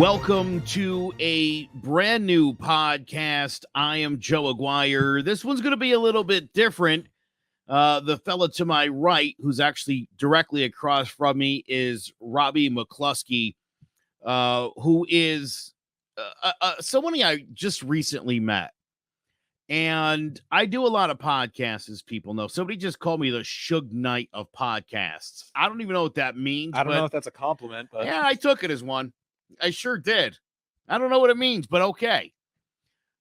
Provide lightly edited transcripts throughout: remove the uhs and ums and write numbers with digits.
Welcome to a brand new podcast. I am Joe Aguirre. This one's going to be a little bit different. The fella to my right, who's actually directly across from me, is Robbie McCluskey, who is someone I just recently met. And I do a lot of podcasts, as people know. Somebody just called me the Suge Knight of podcasts. I don't even know what that means. I don't know if that's a compliment, but yeah, I took it as one. I sure did. I don't know what it means, but okay.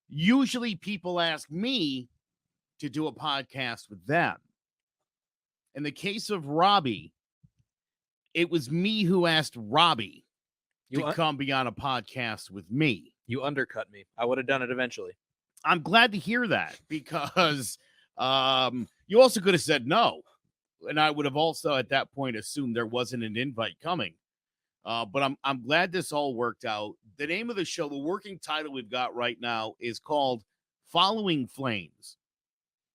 Usually people ask me to do a podcast with them. In the case of Robbie, it was me who asked Robbie to come be on a podcast with me. You undercut me. I would have done it eventually. I'm glad to hear that because you also could have said no. And I would have also at that point assumed there wasn't an invite coming. But I'm glad this all worked out. The name of the show, the working title we've got right now is called Following Flames.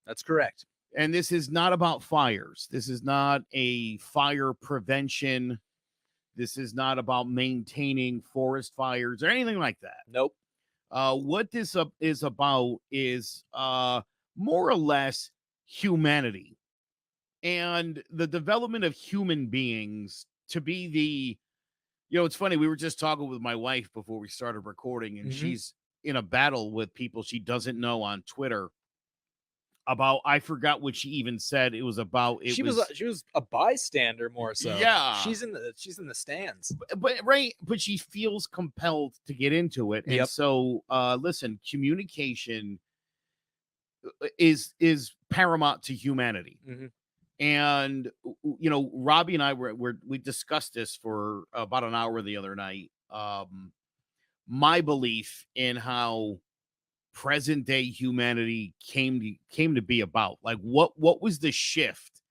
That's correct. And this is not about fires. This is not a fire prevention. This is not about maintaining forest fires or anything like that. Nope. What this is about is more or less humanity and the development of human beings to be the, you know, it's funny. We were just talking with my wife before we started recording, and she's in a battle with people she doesn't know on Twitter about, I forgot what she even said. It was about, She was a bystander more so. Yeah. She's in the stands. But she feels compelled to get into it. And so listen, communication is paramount to humanity. Mm-hmm. And, you know, Robbie and I we discussed this for about an hour the other night. My belief in how present day humanity came to be about, like what was the shift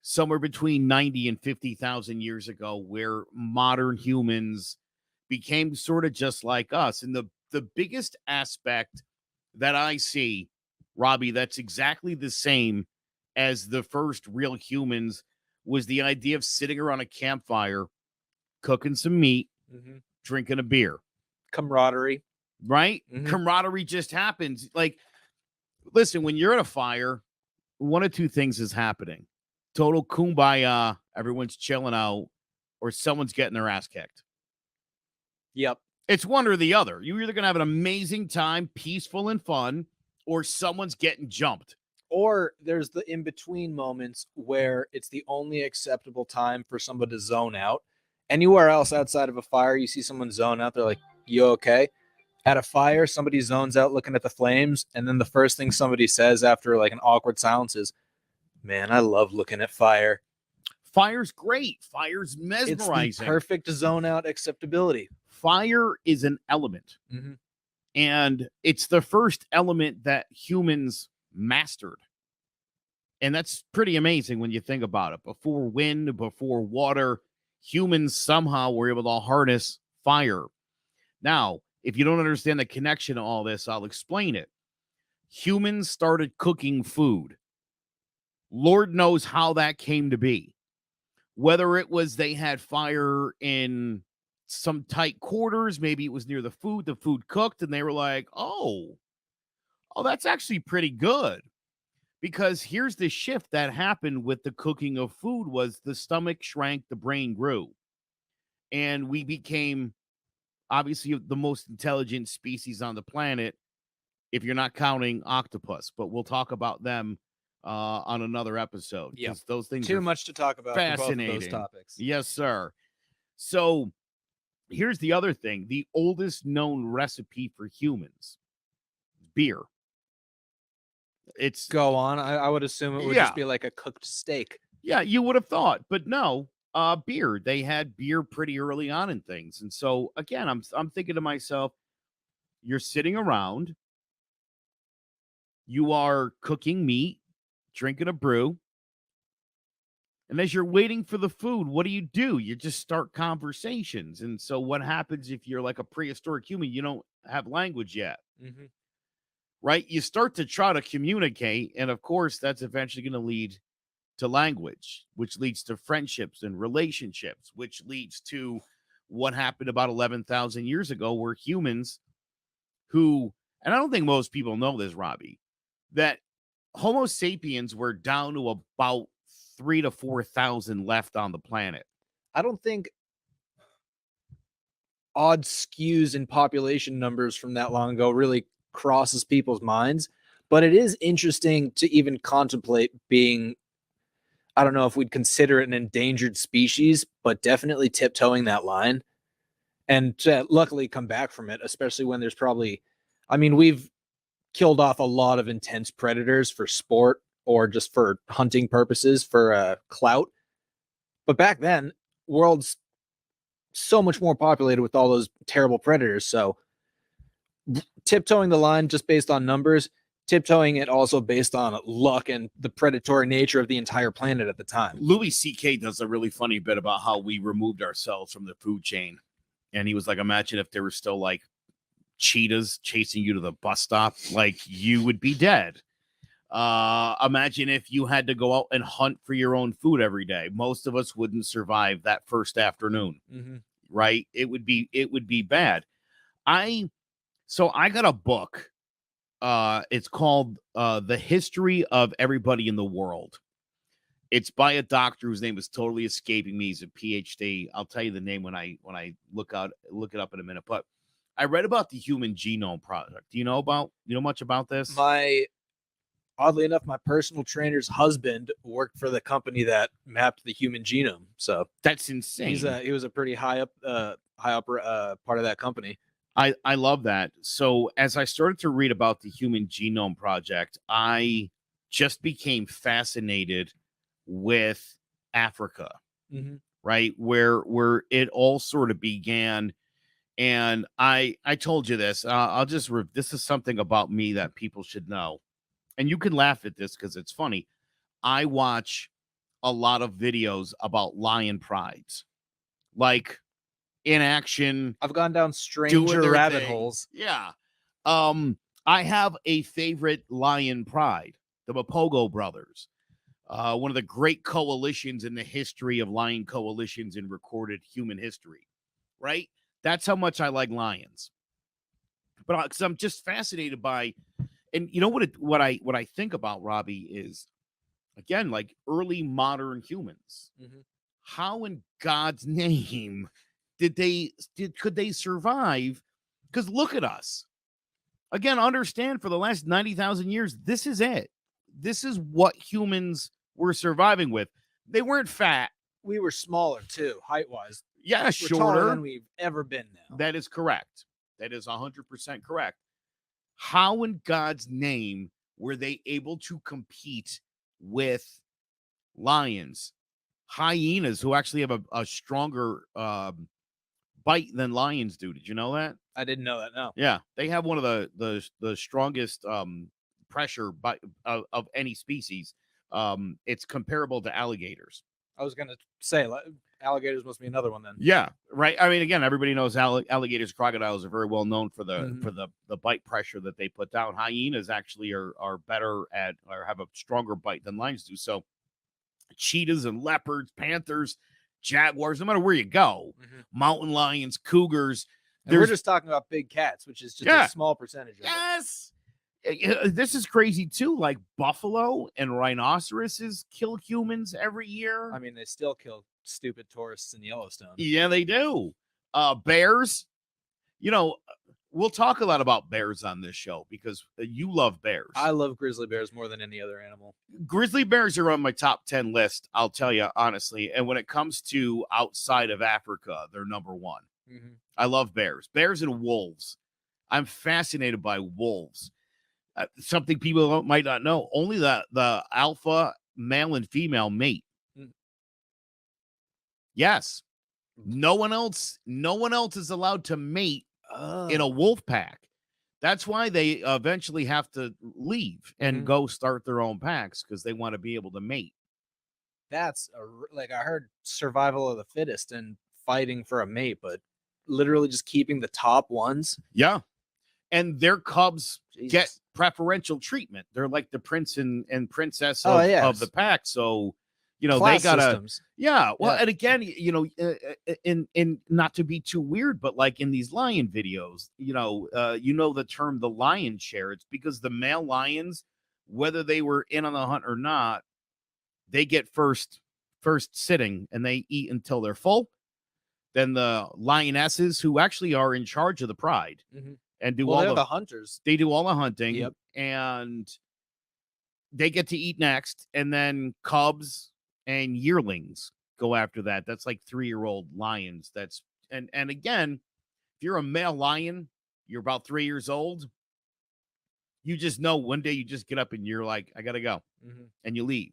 somewhere between 90 and 50,000 years ago where modern humans became sort of just like us. And the biggest aspect that I see, Robbie, that's exactly the same as the first real humans, was the idea of sitting around a campfire, cooking some meat, drinking a beer. Camaraderie. Right? Camaraderie just happens. Like, listen, when you're at a fire, one of two things is happening. Total kumbaya, everyone's chilling out, or someone's getting their ass kicked. Yep. It's one or the other. You're either going to have an amazing time, peaceful and fun, or someone's getting jumped. Or there's the in-between moments where it's the only acceptable time for somebody to zone out. Anywhere else outside of a fire, you see someone zone out, they're like, you okay? At a fire, somebody zones out looking at the flames, and then the first thing somebody says after like an awkward silence is, man, I love looking at fire. Fire's great. Fire's mesmerizing. It's the perfect zone out acceptability. Fire is an element. And it's the first element that humans mastered. And that's pretty amazing when you think about it. Before wind, before water, humans somehow were able to harness fire. Now, if you don't understand the connection to all this, I'll explain it. Humans started cooking food. Lord knows how that came to be. Whether it was they had fire in some tight quarters, maybe it was near the food cooked, and they were like, oh, that's actually pretty good. Because here's the shift that happened with the cooking of food was the stomach shrank, the brain grew. And we became obviously the most intelligent species on the planet, if you're not counting octopus. But we'll talk about them on another episode. Yeah, those things too much to talk about. Fascinating. For both of those topics. Yes, sir. So here's the other thing. The oldest known recipe for humans, beer. It's go on. I would assume it would just be like a cooked steak. Yeah, you would have thought, but no. Beer. They had beer pretty early on in things, and so again, I'm thinking to myself, you're sitting around, you are cooking meat, drinking a brew, and as you're waiting for the food, what do? You just start conversations. And so, what happens if you're like a prehistoric human? You don't have language yet. Right? You start to try to communicate. And of course, that's eventually going to lead to language, which leads to friendships and relationships, which leads to what happened about 11,000 years ago, where humans who, and I don't think most people know this, Robbie, that Homo sapiens were down to about 3,000 to 4,000 left on the planet. I don't think odd skews in population numbers from that long ago really crosses people's minds, but it is interesting to even contemplate being, I don't know if we'd consider it an endangered species, but definitely tiptoeing that line and to luckily come back from it, especially when there's probably, I mean, we've killed off a lot of intense predators for sport or just for hunting purposes for clout. But back then, world's so much more populated with all those terrible predators. So tiptoeing the line just based on numbers, tiptoeing it also based on luck and the predatory nature of the entire planet at the time. Louis C.K. does a really funny bit about how we removed ourselves from the food chain. And he was like, imagine if there were still like cheetahs chasing you to the bus stop, like you would be dead. Imagine if you had to go out and hunt for your own food every day. Most of us wouldn't survive that first afternoon, right? It would be bad. So I got a book. It's called The History of Everybody in the World. It's by a doctor whose name is totally escaping me. He's a PhD. I'll tell you the name when I look it up in a minute. But I read about the Human Genome Project. Do you know much about this? Oddly enough, my personal trainer's husband worked for the company that mapped the human genome. So that's insane. He was a pretty high up part of that company. I love that. So as I started to read about the Human Genome Project, I just became fascinated with Africa, right? Where it all sort of began. And I told you this. This is something about me that people should know. And you can laugh at this because it's funny. I watch a lot of videos about lion prides, like in action. I've gone down stranger rabbit holes. Yeah. I have a favorite lion pride, the Mapogo brothers, one of the great coalitions in the history of lion coalitions in recorded human history, right? That's how much I like lions. But because I'm just fascinated by, and you know what I think about, Robbie, is again like early modern humans. How in God's name could they survive? Because look at us. Again, understand for the last 90,000 years, this is it. This is what humans were surviving with. They weren't fat. We were smaller too, height-wise. Yeah, we're shorter taller than we've ever been now. That is correct. That is 100% correct. How in God's name were they able to compete with lions, hyenas, who actually have a stronger bite than lions do? Did you know that? I didn't know that. No. Yeah, they have one of the strongest pressure of any species. It's comparable to alligators. I was gonna say alligators must be another one then. Yeah, right. I mean, again, everybody knows alligators, crocodiles are very well known for the bite pressure that they put down. Hyenas actually are better at, or have a stronger bite than lions do. So cheetahs and leopards, panthers, jaguars, no matter where you go, mountain lions, cougars. We're just talking about big cats, which is just a small percentage of it. Yes. This is crazy too. Like buffalo and rhinoceroses kill humans every year. I mean, they still kill stupid tourists in Yellowstone. Yeah, they do. Bears. You know, we'll talk a lot about bears on this show because you love bears. I love grizzly bears more than any other animal. Grizzly bears are on my top 10 list, I'll tell you honestly. And when it comes to outside of Africa, they're number one. I love bears. Bears and wolves. I'm fascinated by wolves. Something people might not know. Only the alpha male and female mate. Yes. No one else is allowed to mate in a wolf pack. That's why they eventually have to leave and go start their own packs, because they want to be able to mate. That's like I heard survival of the fittest and fighting for a mate, but literally just keeping the top ones. Yeah. And their cubs get preferential treatment. They're like the prince and princess of the pack. So, Class they gotta, systems. well, Yeah. and again, in not to be too weird, but like in these lion videos, the term the lion share. It's because the male lions, whether they were in on the hunt or not, they get first sitting and they eat until they're full. Then the lionesses, who actually are in charge of the pride and do they're the hunters. They do all the hunting. Yep. And they get to eat next, and then cubs and yearlings go after that. That's like 3-year-old lions. And again, if you're a male lion, you're about 3 years old, you just know one day you just get up and you're like, I gotta go, and you leave.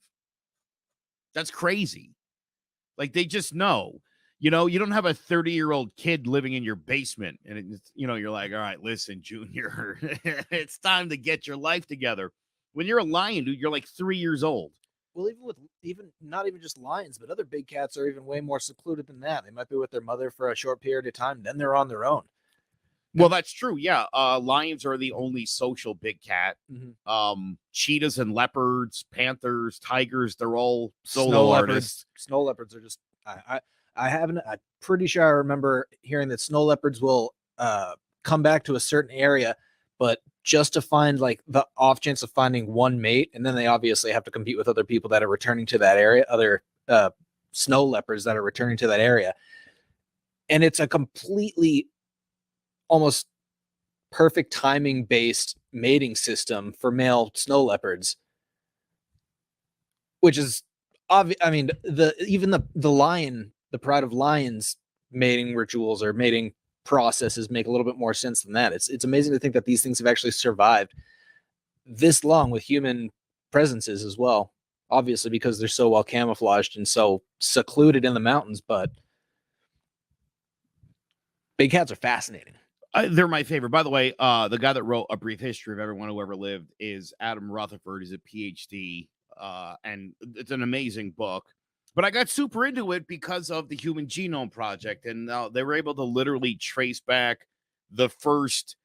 That's crazy. Like, they just know. You don't have a 30-year-old kid living in your basement, and you're like, all right, listen, Junior, it's time to get your life together. When you're a lion, dude, you're like 3 years old. Well, even not even just lions, but other big cats are even way more secluded than that. They might be with their mother for a short period of time, then they're on their own. Well, that's true. Yeah. Lions are the only social big cat. Cheetahs and leopards, panthers, tigers, they're all solo artists. Snow leopards are just, I'm pretty sure I remember hearing that snow leopards will come back to a certain area, but just to find like the off chance of finding one mate. And then they obviously have to compete with other people that are returning to that area, other snow leopards that are returning to that area. And it's a completely almost perfect timing based mating system for male snow leopards, which is obvious. I mean, the lion, the pride of lions mating rituals or mating processes make a little bit more sense than that. It's amazing to think that these things have actually survived this long with human presences as well, obviously because they're so well camouflaged and so secluded in the mountains. But big cats are fascinating. They're my favorite. By the way, the guy that wrote A Brief History of Everyone Who Ever Lived is Adam Rutherford. He's a PhD, and it's an amazing book. But I got super into it because of the Human Genome Project, and they were able to literally trace back the first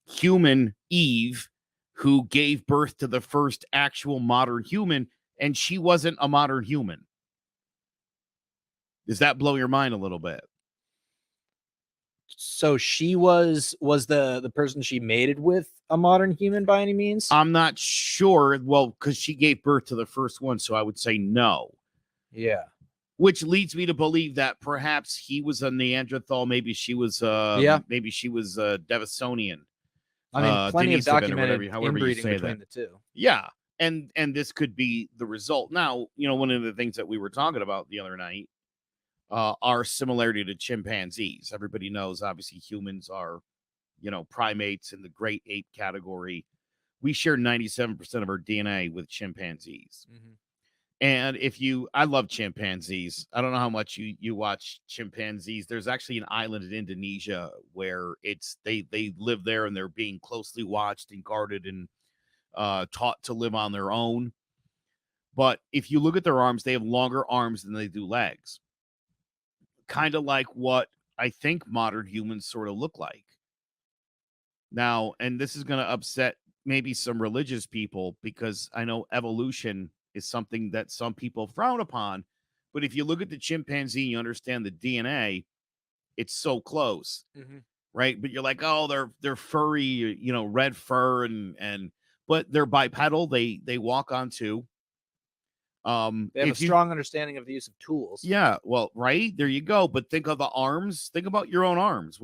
human, Eve, who gave birth to the first actual modern human, and she wasn't a modern human. Does that blow your mind a little bit? So she was the person she mated with a modern human by any means? I'm not sure. Well, because she gave birth to the first one, so I would say no. Yeah. Which leads me to believe that perhaps he was a Neanderthal. Maybe she was maybe she was Devisonian. I mean, plenty of documented inbreeding between the two. Yeah. And this could be the result. Now, one of the things that we were talking about the other night, our similarity to chimpanzees. Everybody knows, obviously, humans are, primates in the great ape category. We share 97% of our DNA with chimpanzees. And I love chimpanzees. I don't know how much you watch chimpanzees. There's actually an island in Indonesia where they live there and they're being closely watched and guarded and taught to live on their own. But if you look at their arms, they have longer arms than they do legs. Kind of like what I think modern humans sort of look like. Now, and this is going to upset maybe some religious people because I know evolution is something that some people frown upon. But if you look at the chimpanzee, you understand the DNA, it's so close, right? But you're like, oh, they're furry, red fur, but they're bipedal. They walk on two. They have a strong understanding of the use of tools. Yeah, well, right there you go. But think of the arms. Think about your own arms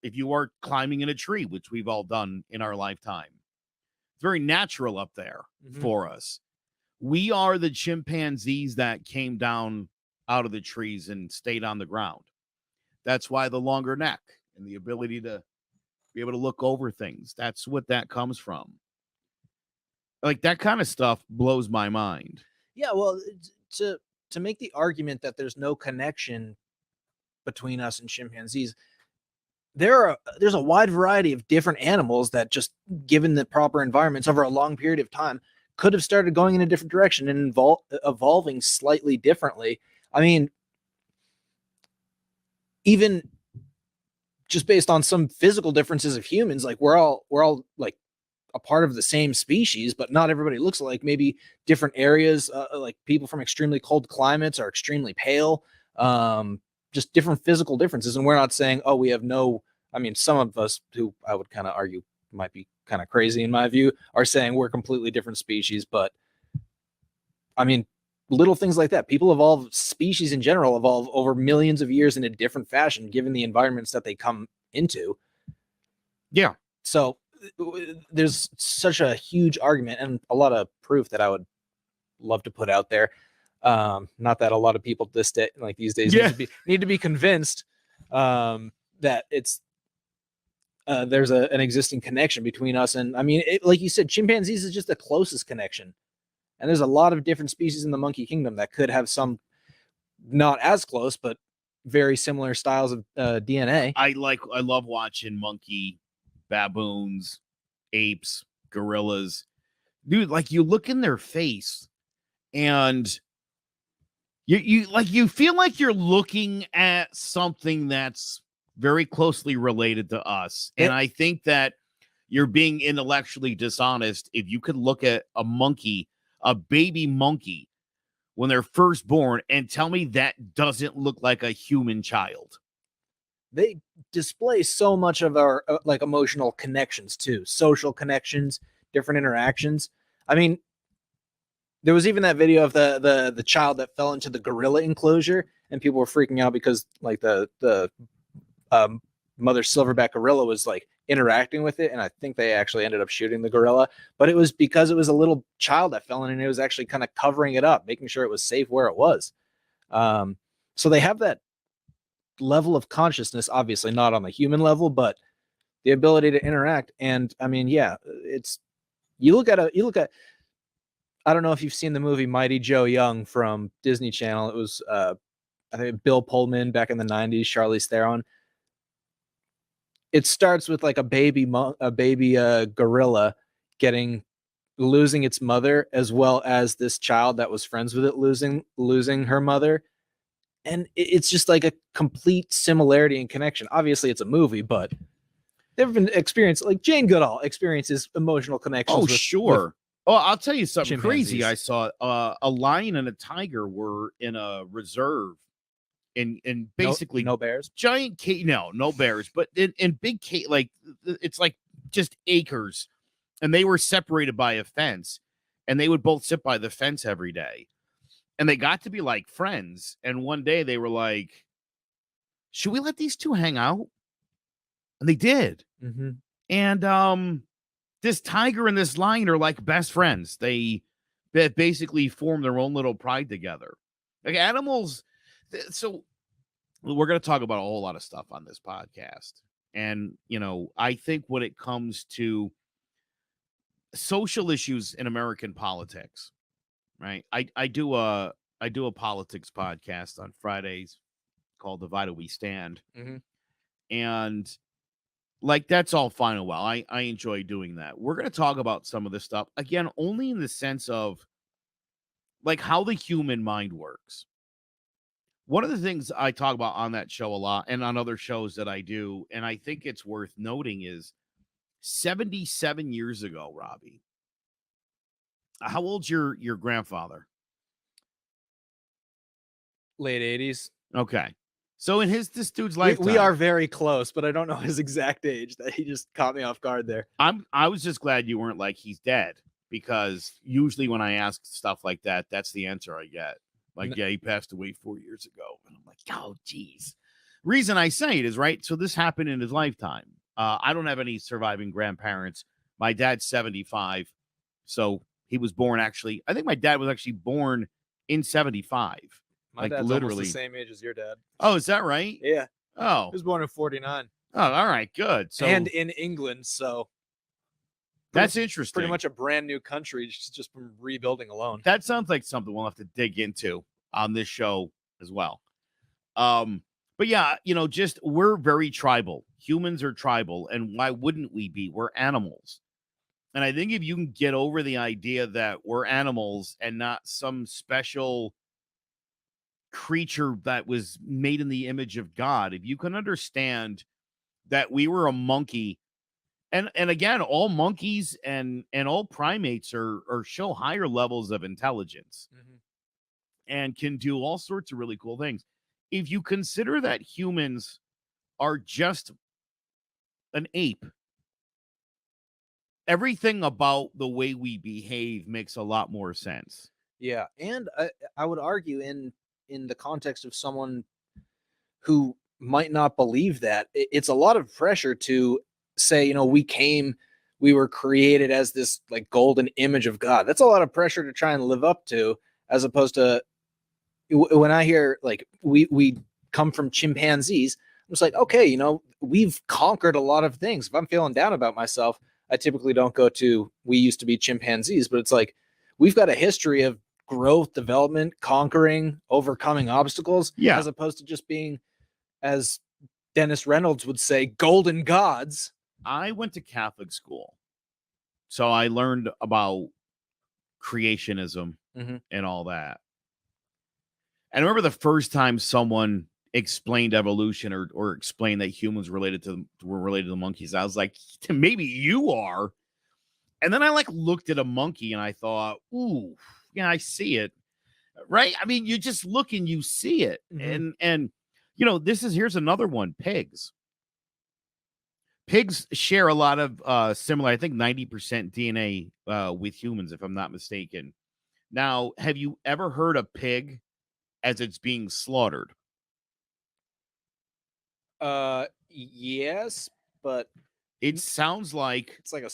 if you are climbing in a tree, which we've all done in our lifetime. It's very natural up there for us. We are the chimpanzees that came down out of the trees and stayed on the ground. That's why the longer neck and the ability to be able to look over things. That's what that comes from. Like, that kind of stuff blows my mind. Yeah, well, to make the argument that there's no connection between us and chimpanzees, there's a wide variety of different animals that, just given the proper environments over a long period of time, could have started going in a different direction and evolving slightly differently. I mean, even just based on some physical differences of humans, like we're all like a part of the same species, but not everybody looks alike. Maybe different areas, like people from extremely cold climates are extremely pale. Just different physical differences. And we're not saying, oh, we have no, I mean, some of us who I would kind of argue might be kind of crazy in my view are saying we're completely different species. But I mean, little things like that. People evolve, species in general evolve over millions of years in a different fashion, given the environments that they come into. Yeah. So there's such a huge argument and a lot of proof that I would love to put out there. Not that a lot of people these days need to be convinced that it's there's an existing connection between us. And I mean, like you said, chimpanzees is just the closest connection. And there's a lot of different species in the monkey kingdom that could have some not as close, but very similar styles of DNA. I love watching monkey, baboons, apes, gorillas. Dude, like you look in their face and you feel like you're looking at something that's very closely related to us. And I think that you're being intellectually dishonest if you could look at a monkey, a baby monkey, when they're first born and tell me that doesn't look like a human child. They display so much of our like emotional connections too, social connections, different interactions. I mean, there was even that video of the child that fell into the gorilla enclosure, and people were freaking out because like the mother silverback gorilla was like interacting with it, and I think they actually ended up shooting the gorilla, but it was because it was a little child that fell in, and it was actually kind of covering it up, making sure it was safe where it was. So they have that level of consciousness, obviously not on the human level, but the ability to interact. And I mean, yeah, it's you look at I don't know if you've seen the movie Mighty Joe Young from Disney Channel. It was I think Bill Pullman back in the 90s, Charlize Theron. It starts with like a baby gorilla losing its mother, as well as this child that was friends with it losing her mother. And it's just like a complete similarity and connection. Obviously it's a movie, but they've been experienced, like Jane Goodall experiences emotional connections. Oh, sure. Oh, I'll tell you something crazy. I saw a lion and a tiger were in a reserve and basically no bears, giant no bears, but in big like it's like just acres, and they were separated by a fence, and they would both sit by the fence every day, and they got to be like friends. And one day they were like, should we let these two hang out? And they did. Mm-hmm. And this tiger and this lion are like best friends. They basically form their own little pride together. Like animals. So we're going to talk about a whole lot of stuff on this podcast. And, I think when it comes to social issues in American politics, right? I do a politics podcast on Fridays called Divided We Stand. Mm-hmm. And like, that's all fine and well. I enjoy doing that. We're going to talk about some of this stuff, again, only in the sense of like how the human mind works. One of the things I talk about on that show a lot and on other shows that I do, and I think it's worth noting, is 77 years ago, Robbie. How old's your grandfather? Late 80s. Okay. So in this dude's lifetime, we are very close, but I don't know his exact age. That he just caught me off guard there. I was just glad you weren't like he's dead, because usually when I ask stuff like that, that's the answer I get. Like, yeah, he passed away 4 years ago, and I'm like, oh, geez. Reason I say it is, right, so this happened in his lifetime. I don't have any surviving grandparents. My dad's 75, so he was born actually. I think my dad was actually born in 75. My dad's literally almost the same age as your dad. Oh, is that right? Yeah. Oh. He was born in 49. Oh, all right, good. So, and in England, so that's interesting. Pretty much a brand new country just from rebuilding alone. That sounds like something we'll have to dig into on this show as well. But yeah, just we're very tribal. Humans are tribal, and why wouldn't we be? We're animals. And I think if you can get over the idea that we're animals and not some special creature that was made in the image of God, if you can understand that we were a monkey And again, all monkeys and all primates are show higher levels of intelligence and can do all sorts of really cool things. If you consider that humans are just an ape, everything about the way we behave makes a lot more sense. Yeah, and I would argue in the context of someone who might not believe that, it's a lot of pressure to say, you know, we were created as this like golden image of God. That's a lot of pressure to try and live up to, as opposed to when I hear like we come from chimpanzees, I'm just like, okay, you know, we've conquered a lot of things. If I'm feeling down about myself, I typically don't go to we used to be chimpanzees, but it's like we've got a history of growth, development, conquering, overcoming obstacles, Yeah. as opposed to just being, as Dennis Reynolds would say, golden gods. I went to Catholic school, so I learned about creationism and all that. And I remember the first time someone explained evolution or explained that humans were related to the monkeys, I was like, maybe you are. And then I like looked at a monkey and I thought, ooh, yeah, I see it. Right? I mean, you just look and you see it. And you know, here's another one, pigs. Pigs share a lot of similar, I think 90% DNA with humans, if I'm not mistaken. Now, have you ever heard a pig as it's being slaughtered? Yes, but It sounds like it's like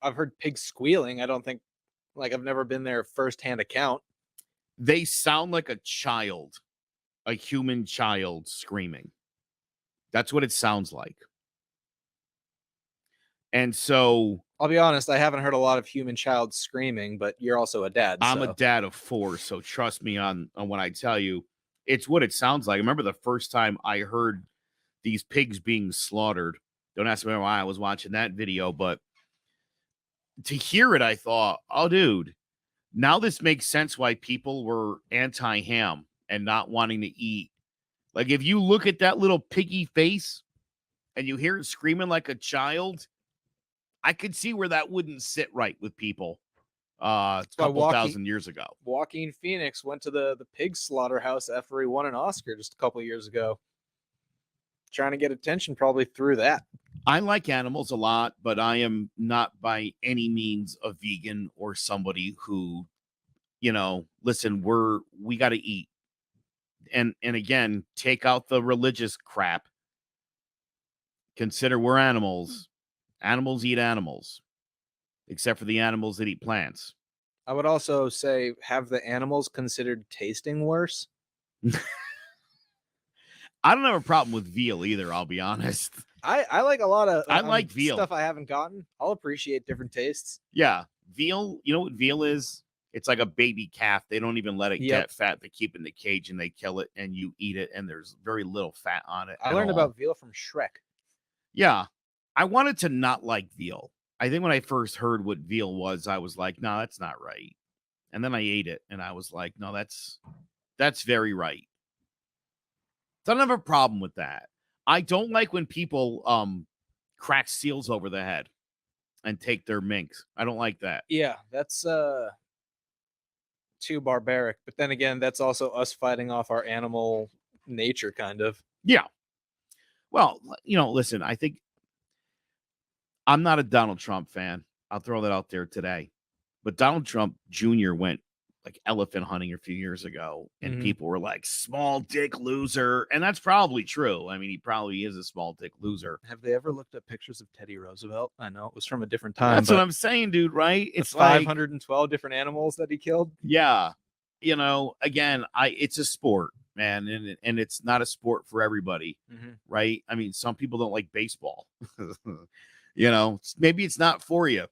I've heard pigs squealing. I don't think, like, I've never been there firsthand account. they sound like a child, a human child screaming. That's what it sounds like. And so I'll be honest, I haven't heard a lot of human child screaming, but you're also a dad. I'm a dad of 4, so trust me on when I tell you, it's what it sounds like. I remember the first time I heard these pigs being slaughtered. Don't ask me why I was watching that video, but to hear it, I thought, oh, dude, now this makes sense why people were anti-ham and not wanting to eat. Like, if you look at that little piggy face and you hear it screaming like a child, I could see where that wouldn't sit right with people a couple thousand years ago. Joaquin Phoenix went to the pig slaughterhouse after he won an Oscar just a couple of years ago. Trying to get attention probably through that. I like animals a lot, but I am not by any means a vegan or somebody who, you know, listen, we got to eat. And again, take out the religious crap. Consider we're animals. Animals eat animals, except for the animals that eat plants. I would also say, have the animals considered tasting worse? I don't have a problem with veal either, I'll be honest. I like a lot of I like veal. Stuff I haven't gotten. I'll appreciate different tastes. Yeah. Veal, you know what veal is? It's like a baby calf. They don't even let it get fat. They keep it in the cage and they kill it and you eat it and there's very little fat on it. I learned about veal from Shrek. Yeah. I wanted to not like veal. I think when I first heard what veal was, I was like, no, that's not right. And then I ate it and I was like, no, that's very right. So I don't have a problem with that. I don't like when people crack seals over the head and take their minks. I don't like that. Yeah, that's too barbaric. But then again, that's also us fighting off our animal nature, kind of. Yeah. Well, you know, listen, I think I'm not a Donald Trump fan. I'll throw that out there today. But Donald Trump Jr. went like elephant hunting a few years ago, and people were like, small dick loser. And that's probably true. I mean, he probably is a small dick loser. Have they ever looked at pictures of Teddy Roosevelt? I know it was from a different time. That's what I'm saying, dude, right? It's 512 different animals that he killed. Yeah. You know, again, it's a sport, man. And it's not a sport for everybody, right? I mean, some people don't like baseball. You know, maybe it's not for you.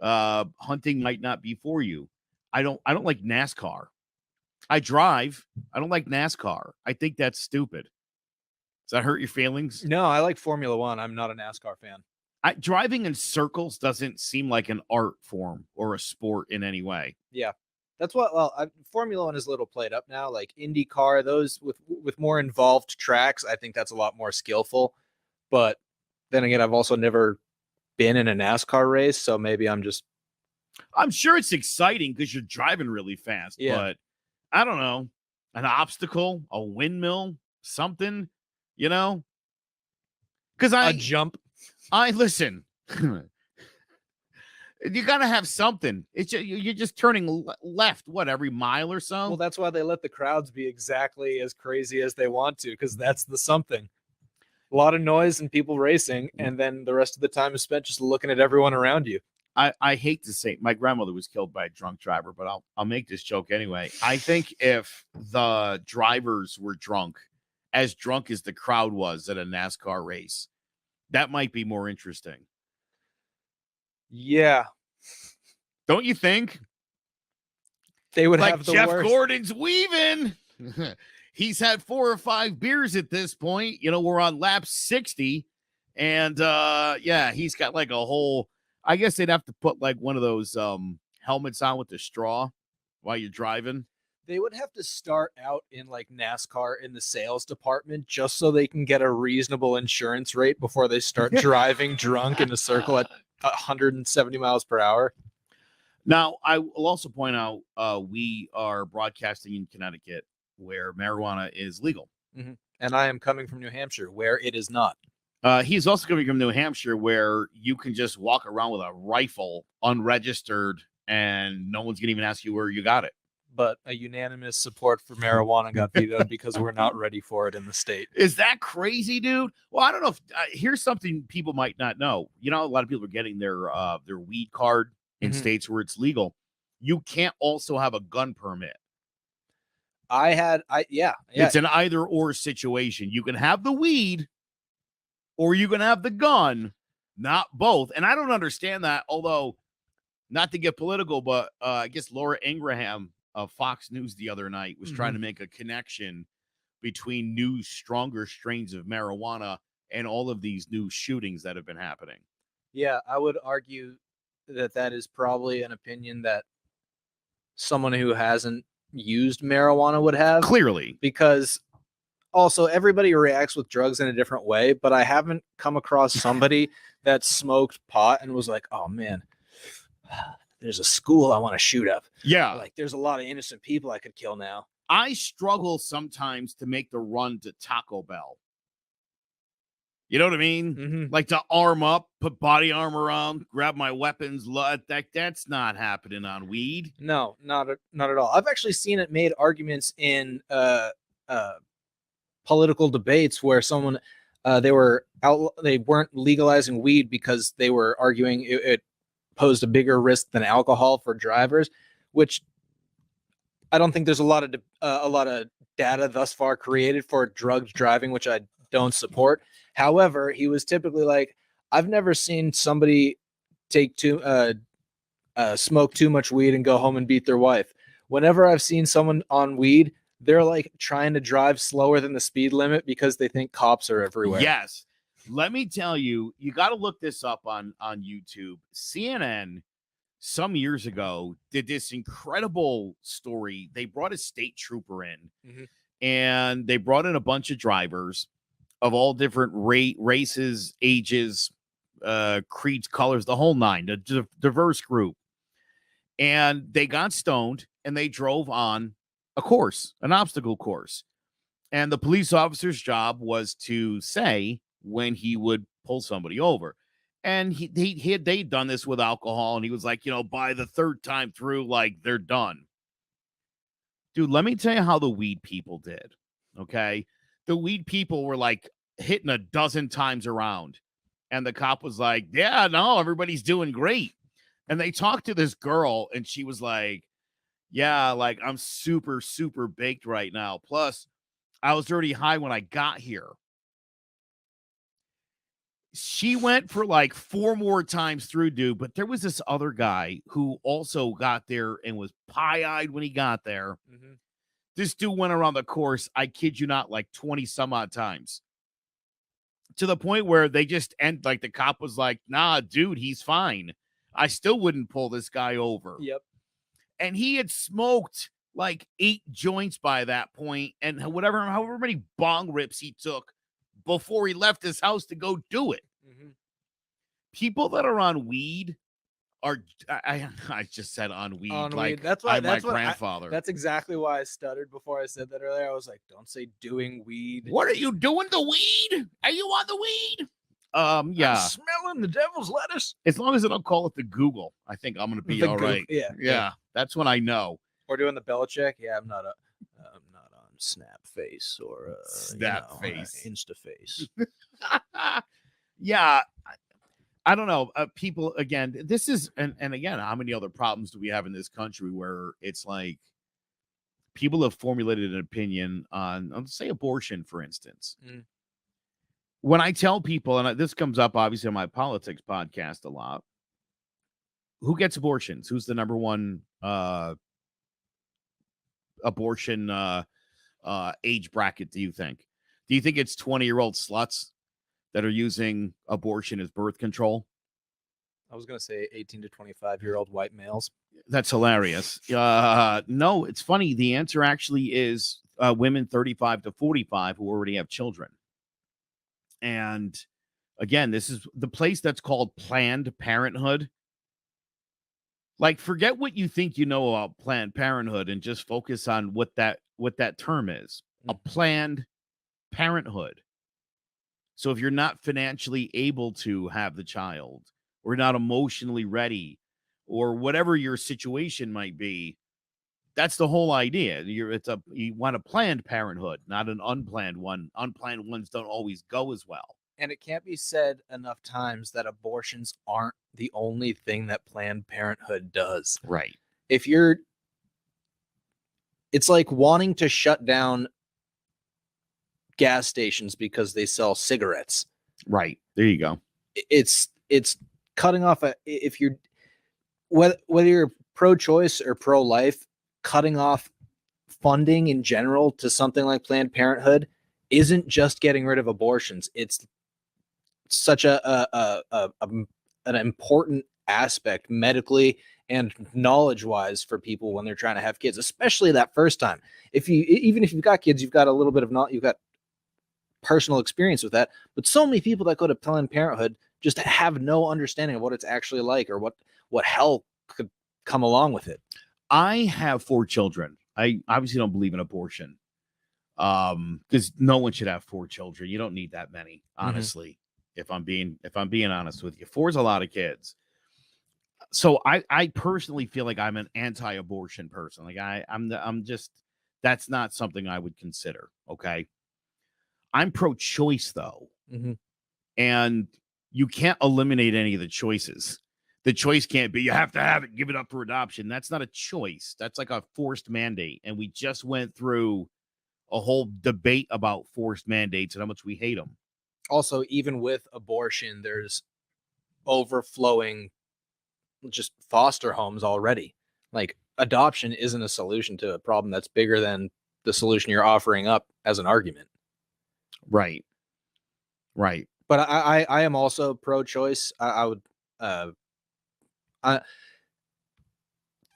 Hunting might not be for you. I don't like NASCAR. I drive. I don't like NASCAR. I think that's stupid. Does that hurt your feelings? No, I like Formula One. I'm not a NASCAR fan. Driving in circles doesn't seem like an art form or a sport in any way. Yeah, that's what. Well, Formula One is a little played up now. Like IndyCar, those with more involved tracks, I think that's a lot more skillful. But then again, I've also never been in a NASCAR race, so maybe I'm sure it's exciting because you're driving really fast, but I don't know, an obstacle, a windmill, something, because a jump. I listen. You got to have something. It's just, you're just turning left, every mile or so? Well, that's why they let the crowds be exactly as crazy as they want to, because that's the something. A lot of noise and people racing, and then the rest of the time is spent just looking at everyone around you. I hate to say my grandmother was killed by a drunk driver, but I'll make this joke anyway. I think if the drivers were drunk as the crowd was at a NASCAR race, that might be more interesting. Yeah. Don't you think? They would have the Jeff worst. Gordon's weaving. He's had 4 or 5 beers at this point. We're on lap 60. And he's got like a whole, I guess they'd have to put like one of those helmets on with the straw while you're driving. They would have to start out in like NASCAR in the sales department just so they can get a reasonable insurance rate before they start driving drunk in a circle at 170 miles per hour. Now, I will also point out we are broadcasting in Connecticut where marijuana is legal. Mm-hmm. And I am coming from New Hampshire where it is not. He's also coming from New Hampshire where you can just walk around with a rifle unregistered and no one's going to even ask you where you got it. But a unanimous support for marijuana got vetoed because we're not ready for it in the state. Is that crazy, dude? Well, I don't know if here's something people might not know. A lot of people are getting their weed card in states where it's legal. You can't also have a gun permit. It's an either or situation. You can have the weed or you can have the gun, not both. And I don't understand that, although not to get political, but I guess Laura Ingraham of Fox News the other night was trying to make a connection between new, stronger strains of marijuana and all of these new shootings that have been happening. Yeah, I would argue that is probably an opinion that someone who hasn't used marijuana would have. Clearly. Because also everybody reacts with drugs in a different way, but I haven't come across somebody that smoked pot and was like, oh man, there's a school I want to shoot up. Yeah. Like there's a lot of innocent people I could kill now. I struggle sometimes to make the run to Taco Bell. You know what I mean? Mm-hmm. Like to arm up, put body armor on, grab my weapons. That's not happening on weed. No, not at all. I've actually seen it made arguments in political debates where someone they weren't legalizing weed because they were arguing it posed a bigger risk than alcohol for drivers, which I don't think there's a lot of data thus far created for drugged driving, which I don't support. However, he was typically like, I've never seen somebody smoke too much weed and go home and beat their wife. Whenever I've seen someone on weed, they're like trying to drive slower than the speed limit because they think cops are everywhere. Yes. Let me tell you, you got to look this up on YouTube. CNN some years ago did this incredible story. They brought a state trooper in and they brought in a bunch of drivers of all different races, ages, creeds, colors, the whole nine, a diverse group. And they got stoned and they drove on a course, an obstacle course. And the police officer's job was to say when he would pull somebody over. And they'd done this with alcohol. And he was like, by the third time through, like they're done. Dude, let me tell you how the weed people did. Okay. The weed people were like hitting a dozen times around. And the cop was like, yeah, no, everybody's doing great. And they talked to this girl and she was like, yeah, like I'm super, super baked right now. Plus, I was already high when I got here. She went for like 4 more times through, dude. But there was this other guy who also got there and was pie-eyed when he got there. Mm-hmm. This dude went around the course, I kid you not, like 20 some odd times. To the point where they just end, like the cop was like, nah, dude, he's fine. I still wouldn't pull this guy over. Yep. And he had smoked like 8 joints by that point, and however many bong rips he took before he left his house to go do it. Mm-hmm. people that are on weed are I just said on weed. On like weed. That's why. I'm That's my what. grandfather. That's exactly why I stuttered before I said that earlier. I was like, "Don't say doing weed." What are you doing? The weed? Are you on the weed? Yeah. I'm smelling the devil's lettuce. As long as I don't call it the Google, I think I'm gonna be all right. Yeah. That's when I know. We're doing the Belichick. Yeah, I'm not on Snap Face or Snap Face. Insta Face. Yeah. I don't know. People again, this is and again, how many other problems do we have in this country where it's like people have formulated an opinion on say abortion, for instance. When I tell people, and this comes up obviously on my politics podcast a lot, who gets abortions? Who's the number one abortion age bracket, do you think? Do you think it's 20-year-old sluts that are using abortion as birth control? I was going to say 18 to 25-year-old white males. That's hilarious. No, it's funny. The answer actually is women 35 to 45 who already have children. And again, this is the place that's called Planned Parenthood. Like, forget what you think you know about Planned Parenthood and just focus on what that term is. A Planned Parenthood. So if you're not financially able to have the child or not emotionally ready or whatever your situation might be, that's the whole idea. You want a planned parenthood, not an unplanned one. Unplanned ones don't always go as well. And it can't be said enough times that abortions aren't the only thing that Planned Parenthood does. Right. It's like wanting to shut down gas stations because they sell cigarettes. Right. There you go. It's cutting off if you're whether you're pro-choice or pro-life, cutting off funding in general to something like Planned Parenthood isn't just getting rid of abortions. It's such an important aspect medically and knowledge-wise for people when they're trying to have kids, especially that first time. Even if you've got kids, you've got a little bit of you've got personal experience with that. But so many people that go to Planned Parenthood just have no understanding of what it's actually like or what hell could come along with it. I have 4 children. I obviously don't believe in abortion. Because no one should have 4 children. You don't need that many, honestly. If I'm being honest with you, 4 is a lot of kids. So I personally feel like I'm an anti-abortion person. Like I'm just, that's not something I would consider. Okay. I'm pro-choice though. And you can't eliminate any of the choices. The choice can't be, you have to have it, give it up for adoption. That's not a choice. That's like a forced mandate. And we just went through a whole debate about forced mandates and how much we hate them. Also, even with abortion, there's overflowing just foster homes already. Like, adoption isn't a solution to a problem that's bigger than the solution you're offering up as an argument. Right. But I am also pro-choice. I would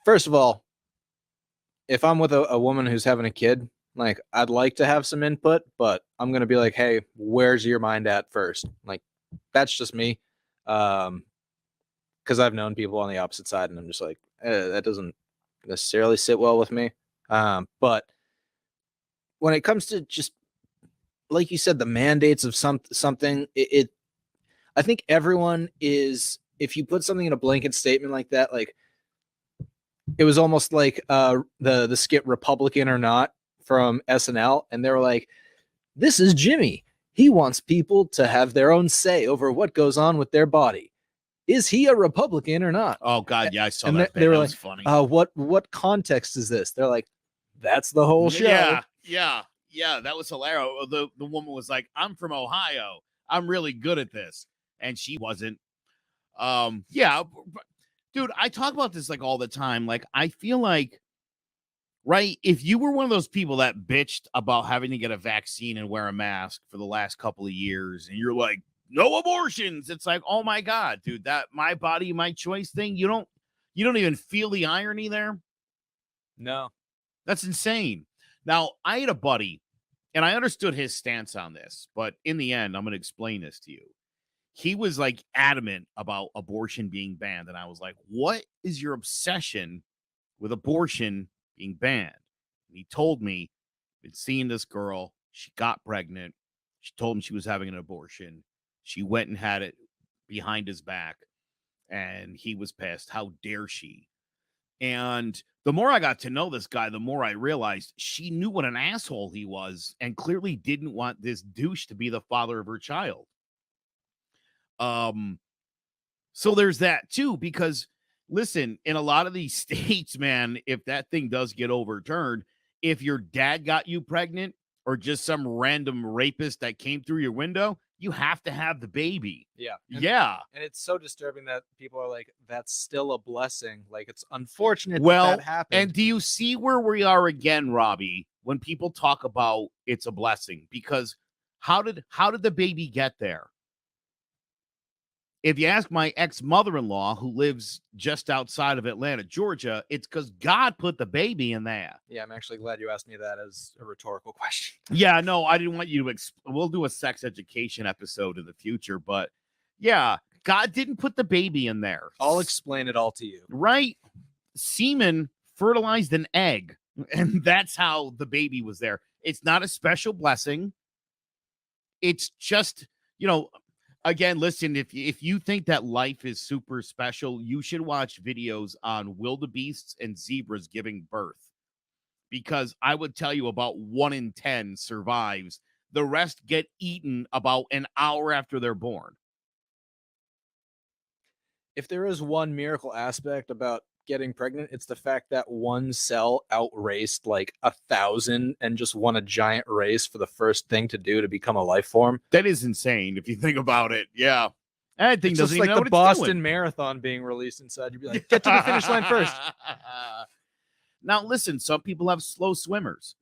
first of all, if I'm with a woman who's having a kid, like, I'd like to have some input, but I'm going to be like, hey, where's your mind at first? Like, that's just me. Because I've known people on the opposite side, and I'm just like, that doesn't necessarily sit well with me. But when it comes to just, like you said, the mandates of something, I think everyone is, if you put something in a blanket statement like that, like, it was almost like the skit Republican or Not from SNL, and they were like, this is Jimmy. He wants people to have their own say over what goes on with their body. Is he a Republican or not? Oh God, yeah, I saw and that. They were that like, was funny. What context is this? They're like, that's the whole show. Yeah, that was hilarious. The woman was like, I'm from Ohio. I'm really good at this. And she wasn't. Yeah, dude, I talk about this like all the time. Like, I feel like, right, if you were one of those people that bitched about having to get a vaccine and wear a mask for the last couple of years, and you're like, no abortions, it's like, oh my God, dude, that my body, my choice thing, you don't even feel the irony there? No. That's insane. Now, I had a buddy, and I understood his stance on this, but in the end, I'm going to explain this to you. he was like adamant about abortion being banned. And I was like, what is your obsession with abortion being banned? And he told me, been seeing this girl. She got pregnant. She told him she was having an abortion. She went and had it behind his back. And he was pissed. How dare she? And the more I got to know this guy, the more I realized she knew what an asshole he was and clearly didn't want this douche to be the father of her child. So there's that too, because listen, in a lot of these states, man, if that thing does get overturned, if your dad got you pregnant or just some random rapist that came through your window, you have to have the baby. Yeah. And it's so disturbing that people are like, that's still a blessing. Like, it's unfortunate that happened. And do you see where we are again, Robbie, when people talk about it's a blessing? Because how did the baby get there? If you ask my ex-mother-in-law, who lives just outside of Atlanta, Georgia, it's because God put the baby in there. Yeah, I'm actually glad you asked me that as a rhetorical question. Yeah, no, I didn't want you to. We'll do a sex education episode in the future, but yeah, God didn't put the baby in there. I'll explain it all to you. Right? Semen fertilized an egg, and that's how the baby was there. It's not a special blessing. It's just, again, listen, if you think that life is super special, you should watch videos on wildebeests and zebras giving birth, because I would tell you about 1 in 10 survives. The rest get eaten about an hour after they're born. If there is one miracle aspect about getting pregnant, it's the fact that one cell outraced like 1,000 and just won a giant race for the first thing to do to become a life form. That is insane if you think about it. Yeah. That thing doesn't even know what it's like the Boston doing. Marathon being released inside. You'd be like, get to the finish line first. Now, listen, some people have slow swimmers.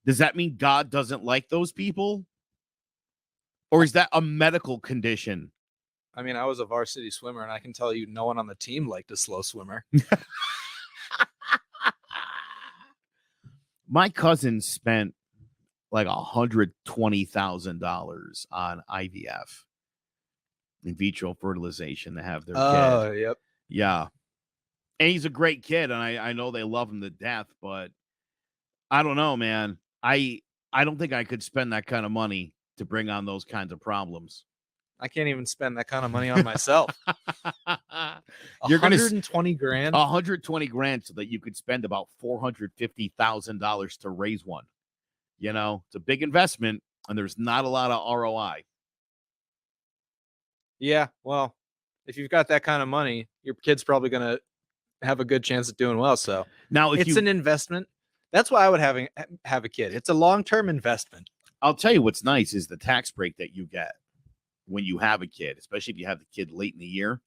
Does that mean God doesn't like those people? Or is that a medical condition? I mean, I was a varsity swimmer, and I can tell you no one on the team liked a slow swimmer. My cousin spent like $120,000 on IVF, in vitro fertilization, to have their kid. Oh, yep. Yeah. And he's a great kid, and I know they love him to death, but I don't know, man. I don't think I could spend that kind of money to bring on those kinds of problems. I can't even spend that kind of money on myself. You're going to $120 grand. $120 so that you could spend about $450,000 to raise one. It's a big investment, and there's not a lot of ROI. Yeah, well, if you've got that kind of money, your kid's probably going to have a good chance at doing well. So now, if it's an investment. That's why I would have a kid. It's a long-term investment. I'll tell you what's nice is the tax break that you get when you have a kid, especially if you have the kid late in the year.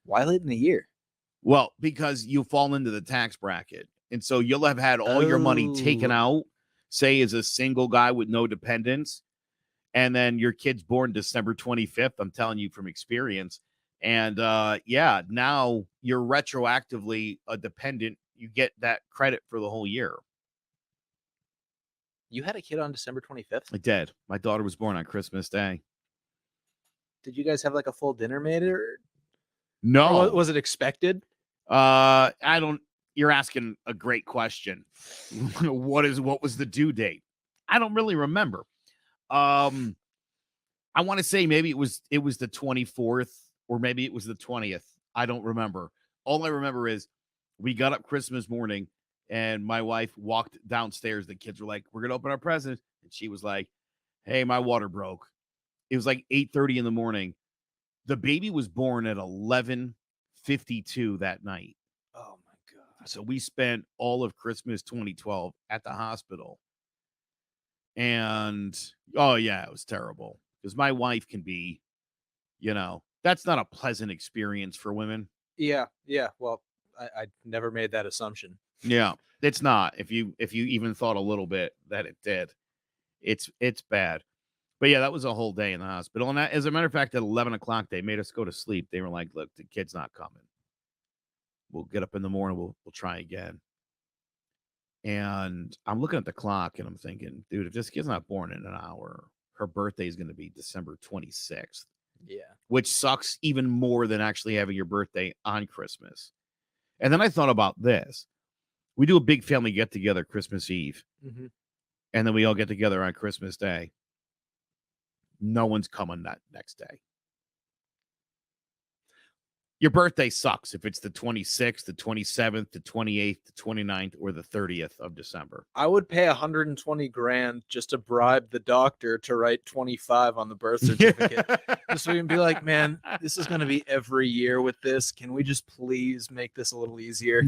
Why late in the year? Well, because you fall into the tax bracket. And so you'll have had all your money taken out, say, as a single guy with no dependents. And then your kid's born December 25th. I'm telling you from experience. And now you're retroactively a dependent. You get that credit for the whole year. You had a kid on December 25th? I did. My daughter was born on Christmas Day. Did you guys have like a full dinner made? No. Or was it expected? You're asking a great question. What was the due date? I don't really remember. I want to say maybe it was the 24th or maybe it was the 20th. I don't remember. All I remember is we got up Christmas morning and my wife walked downstairs. The kids were like, we're going to open our presents. And she was like, hey, my water broke. It was like 8:30 in the morning. The baby was born at 11:52 that night. Oh, my God. So we spent all of Christmas 2012 at the hospital. And, oh, yeah, it was terrible. Because my wife can be, that's not a pleasant experience for women. Yeah. Well, I never made that assumption. Yeah, it's not. If you even thought a little bit that it did, it's bad. But yeah, that was a whole day in the hospital. And as a matter of fact, at 11 o'clock, they made us go to sleep. They were like, look, the kid's not coming. We'll get up in the morning. We'll try again. And I'm looking at the clock and I'm thinking, dude, if this kid's not born in an hour, her birthday is going to be December 26th. Yeah. Which sucks even more than actually having your birthday on Christmas. And then I thought about this. We do a big family get-together Christmas Eve. Mm-hmm. And then we all get together on Christmas Day. No one's coming that next day. Your birthday sucks if it's the 26th, the 27th, the 28th, the 29th, or the 30th of December. I would pay $120,000 just to bribe the doctor to write 25 on the birth certificate. Just so we can be like, man, this is going to be every year with this. Can we just please make this a little easier?